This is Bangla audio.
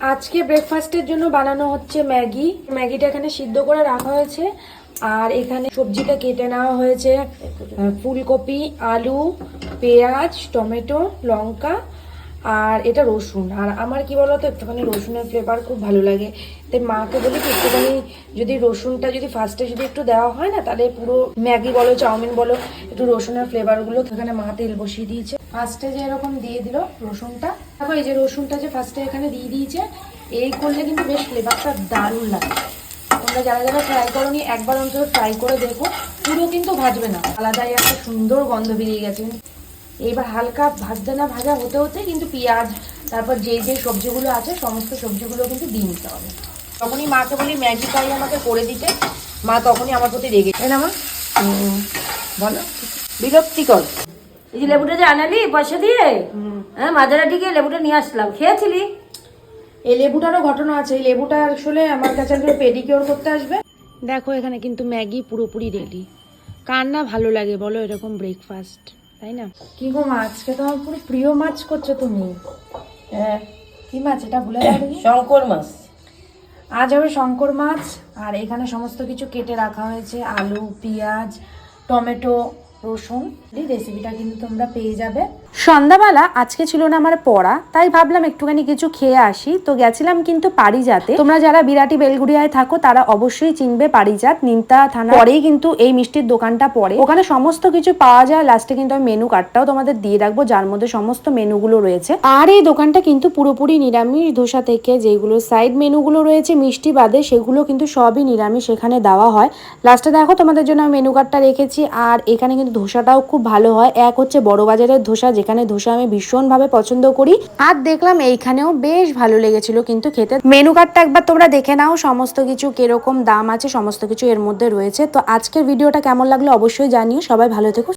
আজকে ব্রেকফাস্টের জন্য বানানো হচ্ছে ম্যাগি। ম্যাগিটা এখানে সিদ্ধ করে রাখা হয়েছে, আর এখানে সবজিটা কেটে নেওয়া হয়েছে। ফুলকপি, আলু, পেঁয়াজ, টমেটো, লঙ্কা, আর এটা রসুন। আর আমার কি বলতো, একটুখানি রসুনের ফ্লেভার খুব ভালো লাগে, তাই মাকে বলি কি একটুখানি যদি রসুনটা যদি ফার্স্টে যদি একটু দেওয়া হয় না, তাহলে পুরো ম্যাগি বলো চাউমিন বলো একটু রসুনের ফ্লেভারগুলো। এখানে মা তেল বসিয়ে দিয়েছে, ফার্স্টে যে এরকম দিয়ে দিল রসুনটা। দেখো এই যে রসুনটা যে ফার্স্টে এখানে দিয়ে দিয়েছে, এই করলে কিন্তু বেশ ফ্লেভারটা দারুণ লাগে। তোমরা যারা যারা ট্রাই করোনি একবার অন্তত ট্রাই করে দেখো, পুরো কিন্তু ভাজবে না, আলাদাই একটা সুন্দর গন্ধ বেরিয়ে গেছে। এইবার হালকা ভাজতে না ভাজা হতে হতে কিন্তু পেঁয়াজ, তারপর যে যে সবজিগুলো আছে সমস্ত সবজিগুলো কিন্তু দিয়ে নিতে হবে। তখনই মাকে বলি ম্যাগি তাই আমাকে করে দিতে, মা তখনই আমার প্রতি রেগে না। মা বলো, বিরক্তিকর। এই যে লেবুটা যে আনালি পয়সা দিয়ে, হ্যাঁ মাঝারাটি গিয়ে লেবুটা নিয়ে আসলাম, খেয়েছিলি? এই লেবুটারও ঘটনা আছে। এই লেবুটা আসলে আমার কাছে একটু পেডিকিওর করতে আসবে। দেখো এখানে কিন্তু ম্যাগি পুরোপুরি রেডি। কার না ভালো লাগে বলো এরকম ব্রেকফাস্ট, তাই না? কি গো মা, আজকে তোমার পুরো প্রিয় মাছ করছো তুমি। হ্যাঁ, কি মাছ এটা বলে দাও দেখি। শঙ্কর মাছ। আজ হবে শঙ্কর মাছ। আর এখানে সমস্ত কিছু কেটে রাখা হয়েছে, আলু, পেঁয়াজ, টমেটো, রসুন। এই রেসিপিটা কিন্তু তোমরা পেয়ে যাবে। সন্ধ্যাবেলা আজকে ছিল না আমার পড়া, তাই ভাবলাম একটুখানি কিছু খেয়ে আসি। তো গেছিলাম কিন্তু পারিজাতে। তোমরা যারা বিরাটি বেলগুড়িয়ায় থাকো তারা অবশ্যই চিনবে পারিজাত, নিমতা থানা পরেই কিন্তু এই মিষ্টির দোকানটা পড়ে। ওখানে সমস্ত কিছু পাওয়া যায়। লাস্টে কিন্তু আমি মেনু কার্ডটাও তোমাদের দিয়ে রাখবো, যার মধ্যে সমস্ত মেনুগুলো রয়েছে। আর এই দোকানটা কিন্তু পুরোপুরি নিরামিষ। ধোসা থেকে যেগুলো সাইড মেনুগুলো রয়েছে মিষ্টি বাদে, সেগুলো কিন্তু সবই নিরামিষ এখানে দেওয়া হয়। লাস্টে দেখো তোমাদের জন্য আমি মেনু কার্ডটা রেখেছি। আর এখানে কিন্তু ধোসাটাও খুব ভালো হয়। এক হচ্ছে বড় বাজারের ধোসা, যেখানে ধোসা আমি ভীষণভাবে পছন্দ করি। আর দেখলাম এইখানেও বেশ ভালো লেগেছিল কিন্তু খেতে। মেনু কার্ডটা একবার তোমরা দেখে নাও, সমস্ত কিছু কিরকম দাম আছে সমস্ত কিছু এর মধ্যে রয়েছে। তো আজকের ভিডিওটা কেমন লাগলো অবশ্যই জানিও। সবাই ভালো থেকো।